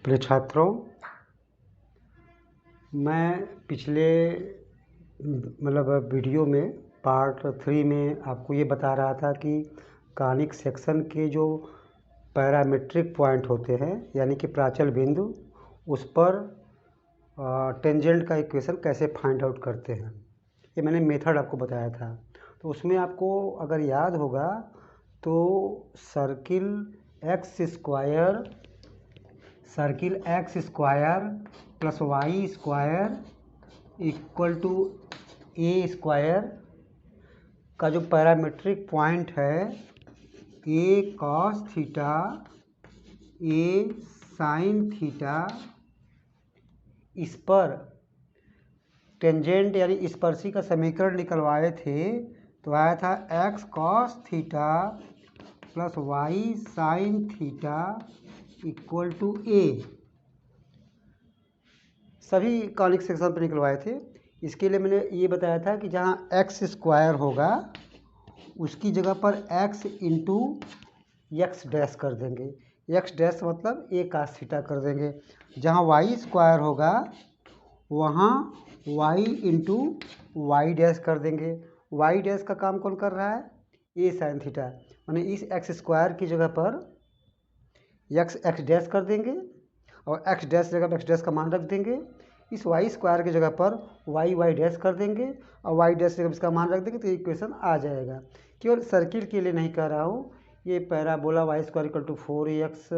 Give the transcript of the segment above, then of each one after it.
प्रिय छात्रों, मैं पिछले वीडियो में पार्ट 3 में आपको ये बता रहा था कि कॉनिक सेक्शन के जो पैरामीट्रिक पॉइंट होते हैं यानी कि प्राचल बिंदु, उस पर टेंजेंट का इक्वेशन कैसे फाइंड आउट करते हैं, ये मैंने मेथड आपको बताया था। तो उसमें आपको अगर याद होगा तो circle X square plus Y square equal to A square का जो पैरामीट्रिक पॉइंट है A cos theta A sine theta, इस पर टेंजेंट यानी स्पर्शी का समीकरण निकलवाए थे तो आया था x cos theta plus y sine theta equal to a. सभी कॉनिक सेक्शन पर निकलवाए थे। इसके लिए मैंने ये बताया था कि जहाँ एक्स स्क्वायर होगा उसकी जगह पर एक्स इंटू एक्स डैश कर देंगे। एक्स डैश मतलब ए कास थीटा कर देंगे। जहाँ वाई स्क्वायर होगा वहाँ वाई इंटू वाई डैश कर देंगे। वाई डैश का काम कौन कर रहा है? ए साइन थीटा। माने इस एक्स स्क्वायर की जगह पर एक्स डैश कर देंगे और एक्स डैश जगह एक्स डैश का मान रख देंगे। इस वाई स्क्वायर की जगह पर वाई डैश कर देंगे और वाई डैश जगह इसका मान रख देंगे तो इक्वेशन आ जाएगा। केवल सर्किल के लिए नहीं कह रहा हूँ, ये parabola Y square equal to 4ax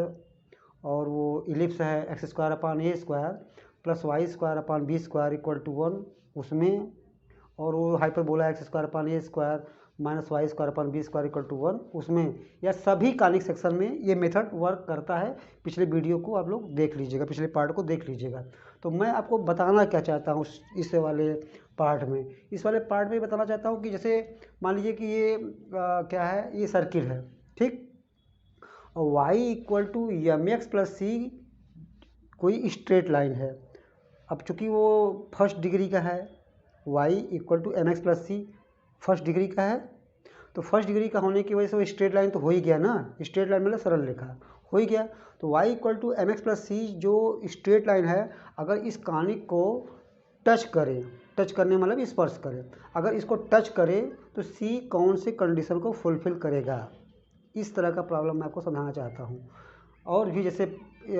और वो इलिप्स है X square upon A square plus Y square upon B square equal to 1 उसमें, और वो hyperbola X square upon A square minus Y square upon B square equal to 1 उसमें, या सभी conic section में ये मेथड वर्क करता है। पिछले वीडियो को आप लोग देख लीजिएगा, पिछले पार्ट को देख लीजिएगा। तो मैं आपको बताना क्या चाहता हूँ इस वाले पार्ट में, इस वाले पार्ट में बताना चाहता हूँ कि जैसे मान लीजिए कि ये क्या है, ये सर्किल है, ठीक, और y equal to M x plus c कोई स्ट्रेट लाइन है। अब चूँकि वो फर्स्ट डिग्री का है, y equal to M x plus C first degree का है, तो फर्स्ट डिग्री का होने की वजह से वो स्ट्रेट लाइन तो हो ही गया ना। स्ट्रेट लाइन मतलब सरल रेखा हो ही गया। तो y equal to M x plus c जो स्ट्रेट लाइन है, अगर इस कॉनिक को टच करे, टच करने मतलब स्पर्श करे, अगर इसको टच करे तो c कौन से कंडीशन को फुलफिल करेगा, इस तरह का प्रॉब्लम मैं आपको समझाना चाहता हूँ। और भी जैसे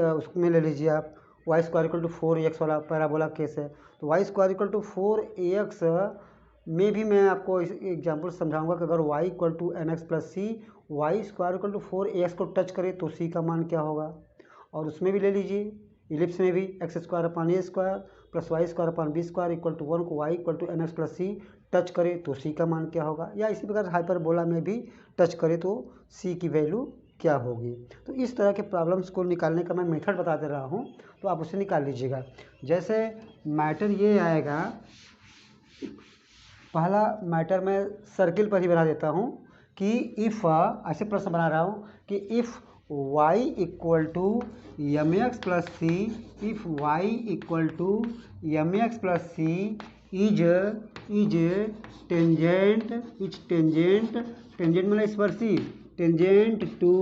उसमें ले लीजिए आप Y square equal to 4ax वाला पैराबोला केस है, तो Y square equal to 4ax में भी मैं आपको एग्जाम्पल समझाऊंगा कि अगर y equal to M x plus C Y square equal to 4ax को टच करे तो c का मान क्या होगा। और उसमें भी ले लीजिए इलिप्स में भी X square upon A square plus Y square upon B square equal to 1 को y equal to M x plus C touch करे तो c का मान क्या होगा। या इसी प्रकार हाइपरबोला में भी टच करे तो c की वैल्यू क्या होगी। तो इस तरह के प्रॉब्लम्स को निकालने का मैं मेथड बता दे रहा हूँ, तो आप उसे निकाल लीजिएगा। जैसे मैटर ये आएगा, पहला मैटर मैं सर्किल पर ही बना देता हूँ कि इफ़, ऐसे प्रश्न बना रहा हूँ कि if y equal to M x plus c, if y equal to M x plus c is tangent मतलब स्पर्शी, tangent to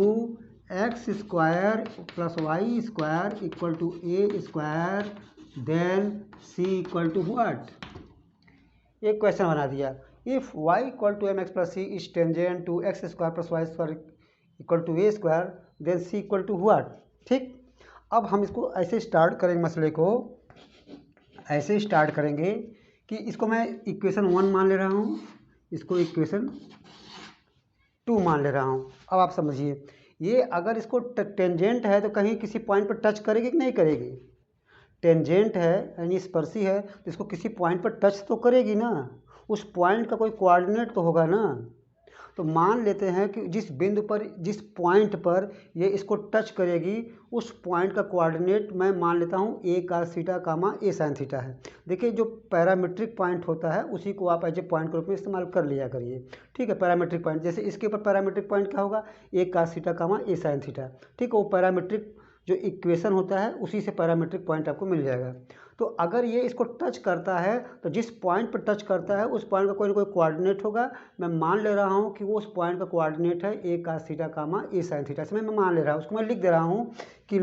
x square plus Y square equal to A square, then c equal to what. एक question बना दिया, if y equal to M x plus c is tangent to x square plus Y square equal to A square, then c equal to what. ठीक, अब हम इसको ऐसे start करेंगे, मसले को ऐसे स्टार्ट करेंगे कि इसको मैं इक्वेशन 1 मान ले रहा हूँ, इसको इक्वेशन 2 मान ले रहा हूँ। अब आप समझिए, ये अगर इसको टेंजेंट है तो कहीं किसी पॉइंट पर टच करेगी कि नहीं करेगी। टेंजेंट है यानी स्पर्शी है तो इसको किसी पॉइंट पर टच तो करेगी ना, उस पॉइंट का कोई कोऑर्डिनेट तो होगा ना। तो मान लेते हैं कि जिस बिंदु पर, जिस पॉइंट पर ये इसको टच करेगी, उस पॉइंट का कोऑर्डिनेट मैं मान लेता हूँ ए cos theta comma a sine theta है। देखिए, जो पैरामीट्रिक पॉइंट होता है उसी को आप एज ए पॉइंट के रूप में इस्तेमाल कर लिया करिए। ठीक है, पैरामीट्रिक पॉइंट, जैसे इसके ऊपर पैरामीट्रिक पॉइंट क्या होगा, ए cos theta comma a sine theta. ठीक है, वो पैरामीट्रिक जो इक्वेशन होता है उसी से पैरामीट्रिक पॉइंट आपको मिल जाएगा। तो अगर ये इसको टच करता है तो जिस पॉइंट पर टच करता है उस पॉइंट का कोई ना कोई कोऑर्डिनेट होगा। मैं मान ले रहा हूँ कि वो उस पॉइंट का कोऑर्डिनेट है ए cos theta comma a sine theta. इसमें मैं मान ले रहा हूँ, उसको मैं लिख दे रहा हूँ कि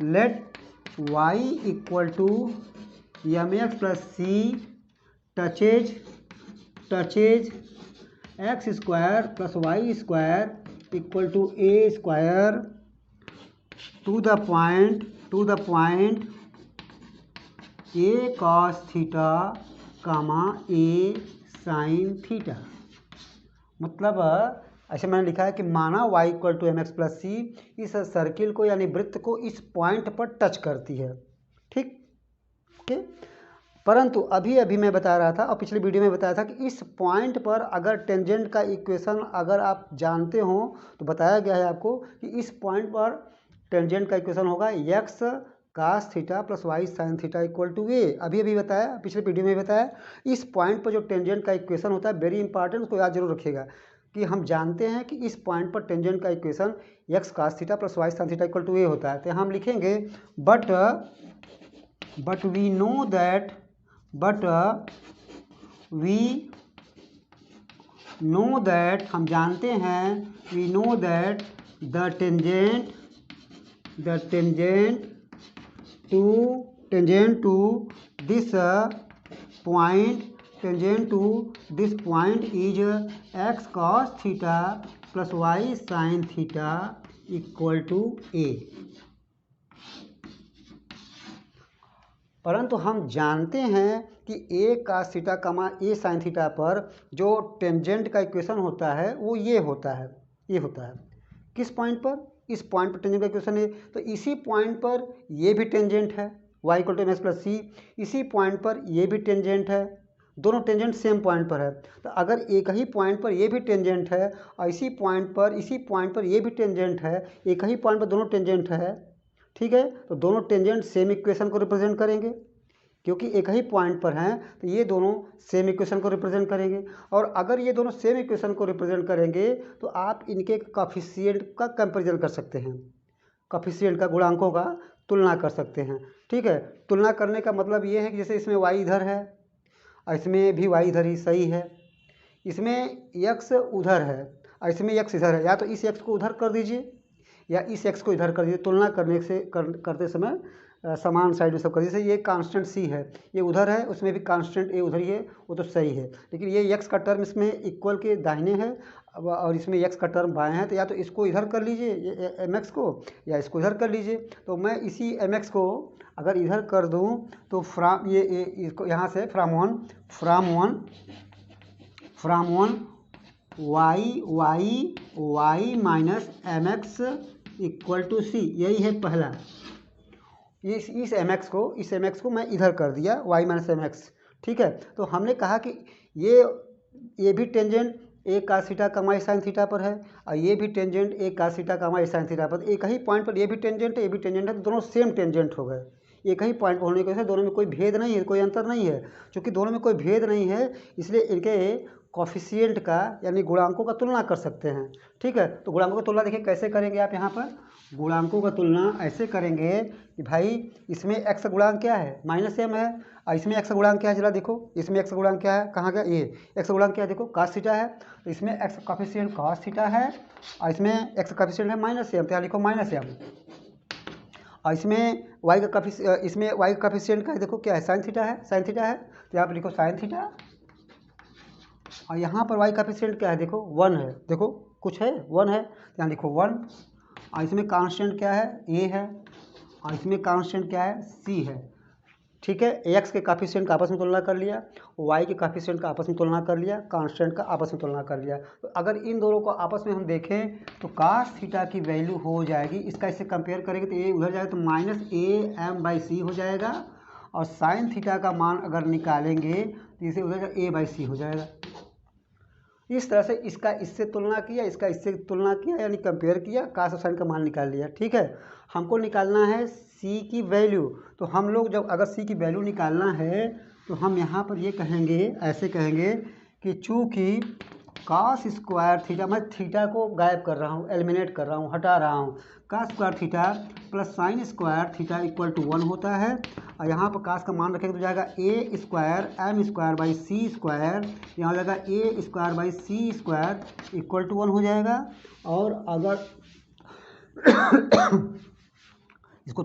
let y equal to M x plus c touches x square plus Y square equal to A square to the point a cos theta comma a sine theta. मतलब ऐसे मैंने लिखा है कि माना y equal to M x plus c इस circle को यानी वृत्त को इस पॉइंट पर टच करती है, ठीक ओके। परंतु अभी मैं बता रहा था और पिछले वीडियो में बताया था कि इस पॉइंट पर अगर टेंजेंट का इक्वेशन अगर आप जानते हो तो बताया गया है आपको कि इस पॉइंट पर टेंजेंट का इक्वेशन होगा x cos theta plus y sine theta equal to a. अभी बताया, पिछले वीडियो में बताया। इस पॉइंट पर जो टेंजेंट का इक्वेशन होता है वेरी इंपॉर्टेंट, उसको याद जरूर रखिएगा कि हम जानते हैं कि इस पॉइंट पर टेंजेंट का equation x cos theta plus y sine theta equal to a होता है। तो हम लिखेंगे बट वी नो दैट हम जानते हैं we know that the tangent to this point is x cos theta plus y sine theta equal to a. परंतु हम जानते हैं कि ए कास थीटा कमा ए साइन थीटा पर जो टेंजेंट का इक्वेशन होता है वो ये होता है किस पॉइंट पर? इस पॉइंट पर टेंजेंट का इक्वेशन है, तो इसी पॉइंट पर ये भी टेंजेंट है y equal to M x plus c, इसी पॉइंट पर ये भी टेंजेंट है, दोनों टेंजेंट सेम पॉइंट पर है। तो अगर एक ही पॉइंट पर ये भी टेंजेंट है और इसी पॉइंट पर ये भी टेंजेंट है, एक ही पॉइंट पर दोनों टेंजेंट है, ठीक है, तो दोनों टेंजेंट सेम इक्वेशन को रिप्रेजेंट करेंगे। क्योंकि एक ही पॉइंट पर हैं तो ये दोनों सेम इक्वेशन को रिप्रेजेंट करेंगे। और अगर ये दोनों सेम इक्वेशन को रिप्रेजेंट करेंगे तो आप इनके कोएफिशिएंट का कंपैरिजन कर सकते हैं, कोएफिशिएंट का गुणांकों का तुलना कर सकते हैं, ठीक है। तुलना करने का मतलब ये है कि जैसे इसमें y इधर है और इसमें भी y इधर ही सही है, इसमें x उधर है और इसमें x इधर है, या तो इस x को उधर कर दीजिए या इस x को इधर कर दीजिए। तुलना करने से करते समय समान साइड में सब कर, जैसे ये कांस्टेंट c है, ये उधर है, उसमें भी कांस्टेंट a उधर ही है, वो तो सही है। लेकिन ये x का टर्म इसमें इक्वल के दाहिने है और इसमें x का टर्म बाएं है, तो या तो इसको इधर कर लीजिए mx को या इसको इधर कर लीजिए। तो मैं इसी mx को अगर इधर कर दूं तो फ्रॉम ये इसको यहाँ से from one y minus mx equal to सी, यही है पहला। इस mx को मैं इधर कर दिया y माइनस mx, ठीक है। तो हमने कहा कि ये भी टेंजेंट ए कास थीटा कमा ए साइन थीटा पर है और ये भी टेंजेंट ए कास थीटा कमा ए साइन थीटा पर। एक ही पॉइंट पर ये भी टेंजेंट है, ये भी टेंजेंट है, तो दोनों सेम टेंजेंट हो गए। एक ही पॉइंट पर होने की वजह से दोनों में कोई भेद नहीं है, कोई अंतर नहीं है। चूँकि दोनों में कोई भेद नहीं है इसलिए इनके कोएफिशिएंट का यानी गुणांकों का तुलना कर सकते हैं, ठीक है। तो गुणांकों का तुलना देखिए कैसे करेंगे आप। यहाँ पर गुणांकों का तुलना ऐसे करेंगे कि भाई इसमें x गुणांक क्या है, माइनस m है, और इसमें x गुणांक क्या है, जरा देखो इसमें x गुणांक क्या है, कहाँ गया ये x गुणांक क्या है, देखो cos थीटा है, तो इसमें x कोएफिशिएंट cos थीटा है और इसमें x कोएफिशिएंट है माइनस m, तो यहाँ लिखो माइनस m। और इसमें y का कोएफिशिएंट का देखो क्या है, साइन थीटा है, तो यहाँ पर लिखो साइन थीटा। और यहाँ पर y कोएफिशिएंट क्या है, देखो 1 है, देखो कुछ है 1 है, तो यहाँ लिखो 1। और इसमें कांस्टेंट क्या है, a है, और इसमें कांस्टेंट क्या है, c है, ठीक है। x के कोएफिशिएंट का आपस में तुलना कर लिया, y के कोएफिशिएंट का आपस में तुलना कर लिया, कांस्टेंट का आपस में तुलना कर लिया। तो अगर इन दोनों को आपस में हम देखें तो cos थीटा की वैल्यू हो जाएगी, इसका इससे कंपेयर करेंगे तो a उधर जाएगा तो माइनस am/c हो जाएगा, और साइन थीटा का मान अगर निकालेंगे तो इसे उधर a/c हो जाएगा। इस तरह से इसका इससे तुलना किया, इसका इससे तुलना किया, यानी कंपेयर किया, cos और साइन का मान निकाल लिया, ठीक है। हमको निकालना है c की वैल्यू। तो हम लोग जब अगर c की वैल्यू निकालना है तो हम यहाँ पर ये कहेंगे, ऐसे कहेंगे कि चूँकि cos स्क्वायर थीटा, मैं थीटा को गायब कर रहा हूँ, एलिमिनेट कर रहा हूँ, हटा रहा हूँ, cos square theta plus sine square theta equal to 1 होता है। और यहाँ पर cos का मान रखेंगे तो जाएगा a square m square by c square, यहाँ हो जाएगा a square by c square equal to 1 हो जाएगा। और अगर इसको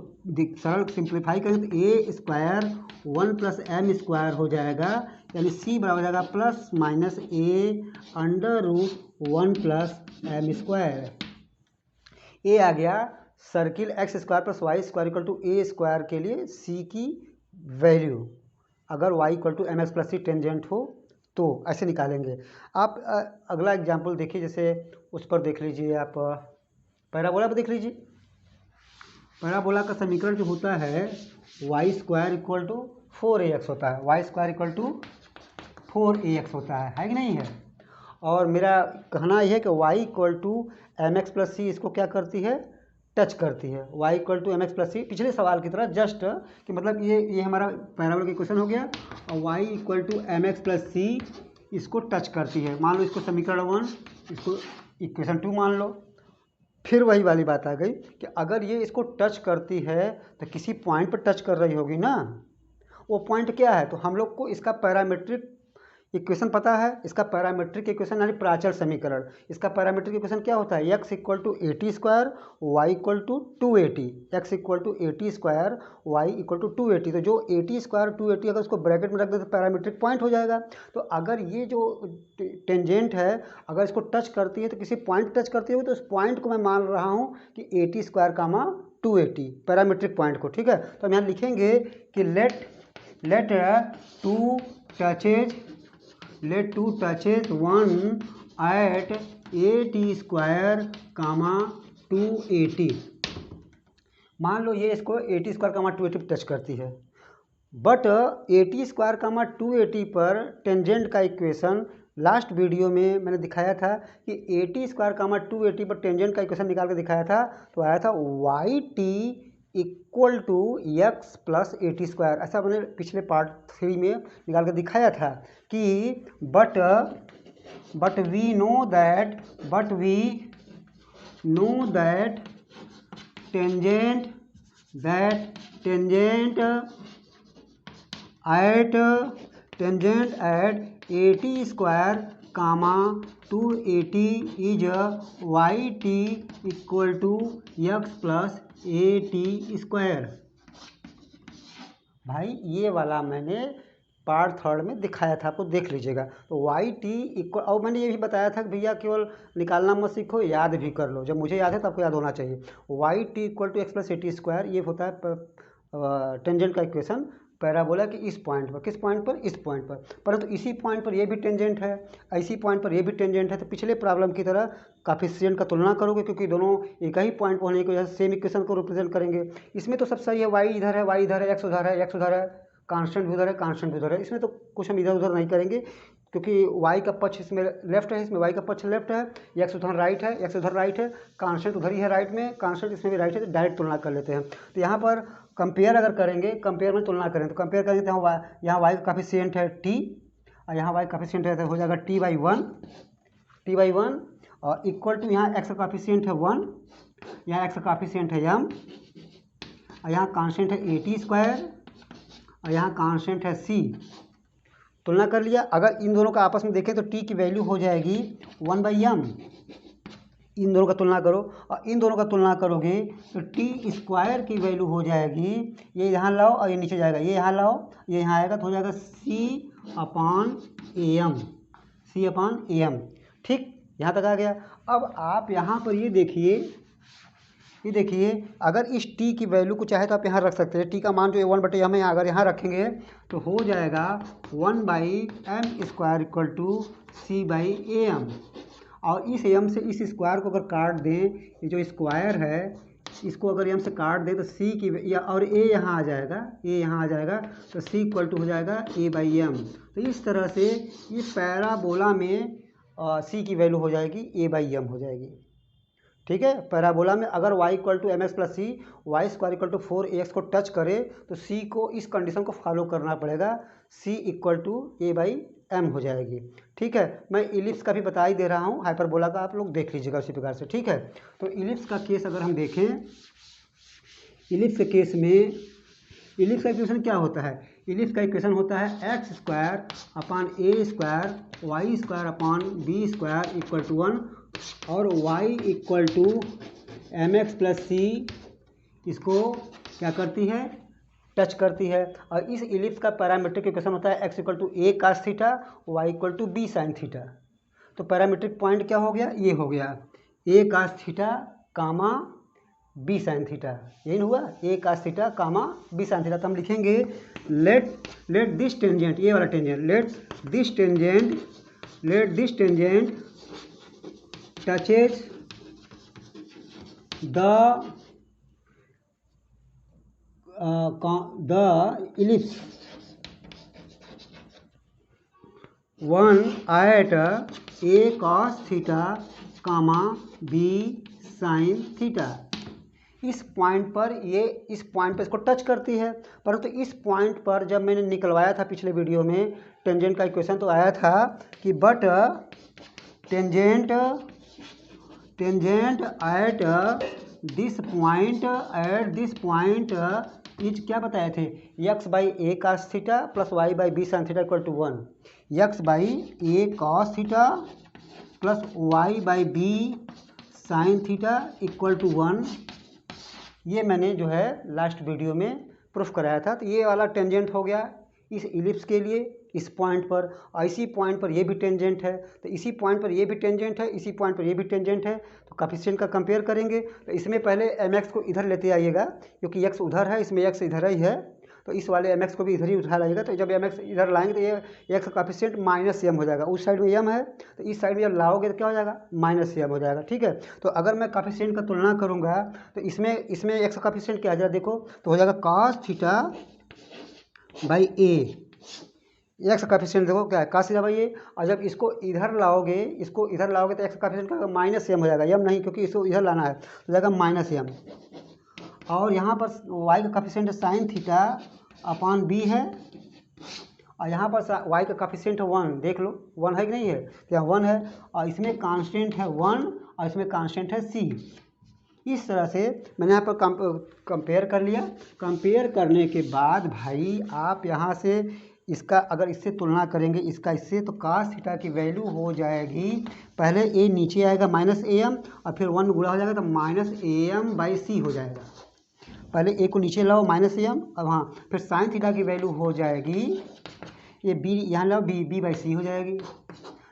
सरल सिंप्लीफाई करें तो A square 1 plus M square हो जाएगा, यानी सी बराबर हो जाएगा plus minus A under root 1 plus M square. ए आ गया circle X square plus Y square equal to A square के लिए सी की वैल्यू, अगर Y equal to M x plus C tangent हो तो ऐसे निकालेंगे। आप अगला एग्जाम्पल देखिए, जैसे उस पर देख लीजिए, आप पैराबोला पर देख लीजिए। पैराबोला का समीकरण जो होता है Y square equal to 4ax होता है, Y square equal to 4ax होता है कि नहीं है। और मेरा कहना यह है कि y equal to M x plus c इसको क्या करती है, टच करती है। y equal to M x plus c पिछले सवाल की तरह जस्ट कि मतलब ये हमारा पैराबोला का इक्वेशन हो गया, और y equal to M x plus c इसको टच करती है। मान लो इसको समीकरण 1, इसको इक्वेशन 2 मान लो। फिर वही वाली बात आ गई कि अगर ये इसको टच करती है तो किसी पॉइंट पर टच कर रही होगी ना, वो पॉइंट क्या है, तो हम लोग को इसका पैरामीट्रिक इक्वेशन पता है। इसका पैरामीट्रिक इक्वेशन यानी प्राचल समीकरण, इसका पैरामीट्रिक इक्वेशन क्या होता है, x equal to A T square Y equal to 280, X equal to A T square Y equal to 280। तो जो ए टी स्क्वायर 280 अगर उसको ब्रैकेट में रख दे तो पैरामीट्रिक पॉइंट हो जाएगा। तो अगर ये जो टेंजेंट है अगर इसको टच करती है तो किसी पॉइंट टच करती है, तो उस पॉइंट को मैं मान रहा हूँ कि a T square comma 280 parametric point को, ठीक है। तो हम यहाँ लिखेंगे कि let two touches 1 at a T square comma 280। मान लो ये इसको a T square comma 280 touch करती है, but a T square comma 280 पर टेंजेंट का इक्वेशन लास्ट वीडियो में मैंने दिखाया था कि ए टी स्क्वायर कामा 280 पर टेंजेंट का इक्वेशन निकाल के दिखाया था। तो आया था Y T equal to X plus A T square, ऐसा मैंने पिछले पार्ट 3 में निकाल के दिखाया था कि but we know that tangent at A T square comma 280 is Y T equal to X plus A T square. भाई ये वाला मैंने पार्ट 3 में दिखाया था, आपको देख लीजिएगा। तो वाई टी इक्वल, और मैंने ये भी बताया था कि भैया केवल निकालना मत सीखो, याद भी कर लो। जब मुझे याद है तो आपको याद होना चाहिए। Y T equal to X plus A T square ये होता है टेंजेंट का इक्वेशन पैराबोला कि इस पॉइंट पर, किस पॉइंट पर, इस पॉइंट पर। परंतु इसी पॉइंट पर ये भी टेंजेंट है, इसी पॉइंट पर ये भी टेंजेंट है। तो पिछले प्रॉब्लम की तरह काफिशिएंट का तुलना करोगे, क्योंकि दोनों एक ही पॉइंट पर होने की वजह से सेम इक्वेशन को रिप्रेजेंट करेंगे। इसमें तो सब सही है, वाई इधर है, वाई इधर है, एक्स उधर है, एक्स उधर है, कांस्टेंट भी उधर है, कांस्टेंट भी उधर है। इसमें तो कुछ हम इधर उधर नहीं करेंगे, क्योंकि वाई का पक्ष इसमें लेफ्ट है, इसमें वाई का पक्ष लेफ्ट है, एक्स उधर राइट है, एक्स उधर राइट है, कांस्टेंट उधर ही है राइट में, कांस्टेंट इसमें भी राइट है। तो डायरेक्ट तुलना कर लेते हैं। तो यहाँ पर कंपेयर अगर करेंगे, कंपेयर में तुलना करें तो कंपेयर करेंगे तो यहाँ वाई का काफिशिएंट है टी, और यहाँ वाई का काफिशिएंट है तो हो जाएगा t/1 और इक्वल टू यहाँ एक्स का काफिशिएंट है 1, यहाँ एक्स का काफिशिएंट है m, और यहाँ कांस्टेंट है ए टी स्क्वायर, और यहाँ कांस्टेंट है c। तुलना कर लिया। अगर इन दोनों का आपस में देखें तो t की वैल्यू हो जाएगी 1/m। इन दोनों का तुलना करो, और इन दोनों का तुलना करोगे तो टी स्क्वायर की वैल्यू हो जाएगी, ये यहाँ लाओ और ये नीचे जाएगा, ये यहाँ लाओ, ये यहाँ आएगा तो हो जाएगा C/AM। ठीक, यहाँ तक आ गया। अब आप यहाँ पर ये देखिए अगर इस t की वैल्यू को चाहे तो आप यहाँ रख सकते हैं। t का मान जो 1/m है, अगर यहाँ रखेंगे तो हो जाएगा 1/m² इक्वल टू C/AM। और इस m से इस स्क्वायर को अगर काट दें, ये जो स्क्वायर है इसको अगर m से काट दें तो c की या और a यहाँ आ जाएगा, तो c इक्वल टू हो जाएगा A/m। तो इस तरह से ये पैराबोला में c की वैल्यू हो जाएगी A/m हो जाएगी। ठीक है, पैराबोला में अगर y equal to mx plus C, Y square equal to 4ax को टच करे तो c को इस कंडीशन को फॉलो करना पड़ेगा, c इक्वल टू A/m हो जाएगी। ठीक है, मैं इलिप्स का भी बता ही दे रहा हूँ, हाइपरबोला का आप लोग देख लीजिएगा उसी प्रकार से। ठीक है, तो इलिप्स का केस अगर हम देखें, इलिप्स के केस में इलिप्स का इक्वेशन क्या होता है, इलिप्स का इक्वेशन होता है x² / a² y² / b² equal to 1 और y equal to mx plus c, इसको क्या करती है, टच करती है। और इस इलिप्स का पैरामीट्रिक इक्वेशन होता है x equal to A cos theta Y equal to B sine theta. तो पैरामीट्रिक पॉइंट क्या हो गया, ये हो गया A cos theta comma B sine theta, यही हुआ A cos theta comma B sine theta. तो हम लिखेंगे लेट दिस टेंजेंट, ये वाला tangent, let this tangent touches the ellipse 1 at a cos theta comma B sine theta. इस point पर इसको टच करती है, परंतु इस पॉइंट पर जब मैंने निकलवाया था पिछले वीडियो में टेंजेंट का इक्वेशन, तो आया था कि but tangent at this point is क्या बताए थे, x by A cos theta plus Y by B sine theta equal to 1, x by A cos theta plus Y by B sine theta equal to 1। ये मैंने जो है last video में proof कराया था। तो ये वाला टेंजेंट हो गया इस इलिप्स के लिए इस पॉइंट पर, और इसी पॉइंट पर ये भी टेंजेंट है, तो इसी पॉइंट पर ये भी टेंजेंट है, इसी पॉइंट पर ये भी टेंजेंट है। तो कोएफिशिएंट का कंपेयर करेंगे। तो इसमें पहले mx को इधर लेते आइएगा, क्योंकि x उधर है, इसमें x इधर ही है, तो इस वाले mx को भी इधर ही उठा लाइएगा। तो जब mx इधर लाएंगे तो ये x का कोएफिशिएंट माइनस m हो जाएगा, उस साइड में m है, तो इस साइड में जब लाओगे तो क्या हो जाएगा, माइनस m हो जाएगा। ठीक है, तो अगर मैं कोएफिशिएंट का तुलना करूँगा तो इसमें x का कोएफिशिएंट क्या आ जाएगा, देखो तो हो जाएगा cos theta by A, x का कोएफिशिएंट देखो क्या है, cos थीटा बाई ए। और जब इसको इधर लाओगे तो एक्स का कोएफिशिएंट का माइनस m हो जाएगा, m नहीं, क्योंकि इसको इधर लाना है, तो जाएगा माइनस m। और यहाँ पर y का coefficient sine theta upon b है, और यहाँ पर y का कोएफिशिएंट 1, देख लो 1 है कि नहीं है, तो यहाँ 1 है, और इसमें कांस्टेंट है 1 और इसमें कांस्टेंट है c। इस तरह से मैंने यहाँ पर कंपेयर कर लिया। कंपेयर करने के बाद भाई आप यहाँ से इसका अगर इससे तुलना करेंगे इसका इससे, तो cos थीटा की वैल्यू हो जाएगी, पहले a नीचे आएगा माइनस am और फिर 1 गुणा हो जाएगा तो माइनस am बाई सी हो जाएगा। पहले a को नीचे लाओ माइनस am, अब हाँ फिर साइन थीटा की वैल्यू हो जाएगी, ये b यहाँ लाओ b बाई सी हो जाएगी।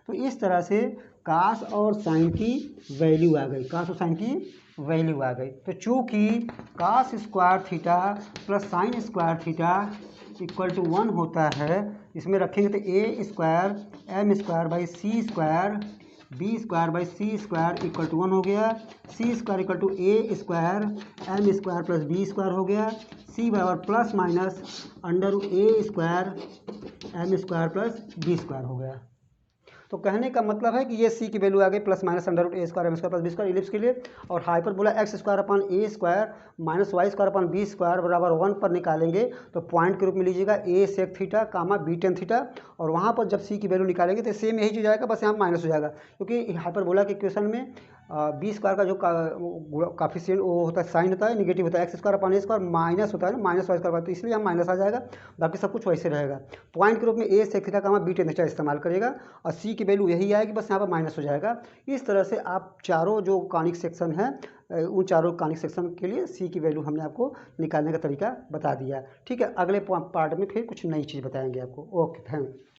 तो इस तरह से cos और साइन की वैल्यू आ गई, cos और साइन की वैल्यू आ गई। तो चूँकि cos square theta plus sine square theta equal to 1 होता है, इसमें रखेंगे तो A square M square by C square B square by C square equal to 1 हो गया, C square equal to A square M square plus B square हो गया, C बराबर plus minus under A square M square plus B square हो गया। तो कहने का मतलब है कि ये c की वैल्यू आ गई plus minus under root A square M square plus B square ellipse के लिए। और hyperbola X square upon A square minus Y square upon B square बराबर 1 पर निकालेंगे तो पॉइंट के रूप में लीजिएगा ए sec theta comma B tan theta, और वहाँ पर जब c की वैल्यू निकालेंगे तो सेम यही चीज़ आएगा, बस यहाँ माइनस हो जाएगा, क्योंकि हाइपरबोला के इक्वेशन में बी स्क्वायर का जो कोएफिशिएंट वो होता है साइन होता है निगेटिव होता है, X square upon A square minus होता है ना, माइनस वाई स्क्वायर, तो इसलिए यहाँ माइनस आ जाएगा, बाकी सब कुछ वैसे रहेगा। पॉइंट के रूप में ए sec theta comma B tan theta इस्तेमाल करिएगा और सी की वैल्यू यही आएगी, बस यहाँ पर माइनस हो जाएगा। इस तरह से आप चारों जो कॉनिक सेक्शन हैं उन चारों कॉनिक सेक्शन के लिए सी की वैल्यू हमने आपको निकालने का तरीका बता दिया। ठीक है, अगले पार्ट में फिर कुछ नई चीज़ बताएंगे आपको। Okay, thank.